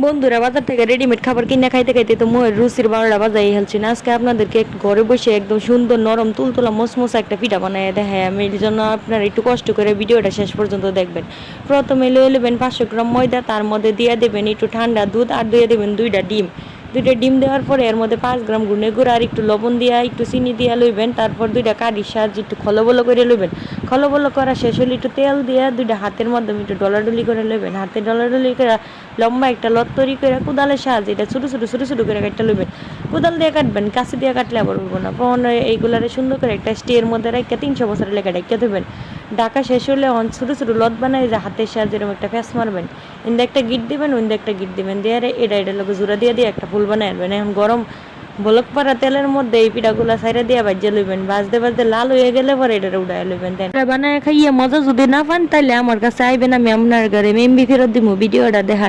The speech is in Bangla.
বন্ধুরা বাজার থেকে রেডিমেড খাবার কিনে খাইতে খাইতে তো মুখের রুচির 12টা বাজাই হেলছি না। আজকে আপনাদেরকে ঘরে বসে একদম সুন্দর নরম তুলতুলা মসমসা একটা পিঠা বানাই দেখায় আমি। এর জন্য আপনারা একটু কষ্ট করে ভিডিওটা শেষ পর্যন্ত দেখবেন। প্রথমে লয়ে নেবেন 500 গ্রাম ময়দা, তার মধ্যে দিয়ে দেবেন একটু ঠান্ডা দুধ আর দিয়ে দেবেন 2টা ডিম। 2টা ডিম দেওয়ার পরে এর মধ্যে 5 গ্রাম গুঁড়ে গুঁড়া আর একটু লবণ দিয়া একটু চিনি দিয়া লইবেন। তারপর 2টা কাঠির সাহায্যে একটু খলো করে লইবেন। খলো করা শেষ হলে একটু তেল দিয়া 2টা হাতের মাধ্যমে একটু ডলাডলি করে লইবেন। হাতে ডলাডলি করে লম্বা একটা লত তৈরি করে কোদালের সাহায্যে এটা ছোটো করে কাটতে লইবেন। কোদাল দিয়ে কাটবেন, কাছে দিয়ে কাটলে আবার উঠবো না। এইগুলারে সুন্দর করে একটা স্টের মধ্যে রেখে 300 বছরের লেখা রেখে দেবেন। ঢাকা শেষ হলে ছোটো লত বানাই যে হাতের সাহায্যে এরকম একটা ফ্যাস মারবেন। ইন্দে একটা গিট দিবেন, ওইন্দে একটা গিট দিবেন, দিয়ে এটা লোক জোড়া দিয়ে একটা ফুল বানাই আনবেন। এখন গরম বলক পাড়া তেলের মধ্যে এই পিঠাগুলা সাইডে দিয়ে ভাজিয়ে লইবেন। ভাজতে লাল হয়ে গেলে পরে এটা উঠায় লইবেন। দেন বানায় খাইয়ে মজা যদি না পান তাহলে আমার কাছে আইবেন, আমি আপনার ঘরে মেমবি ফেরত দিব ভিডিওটা দেখা।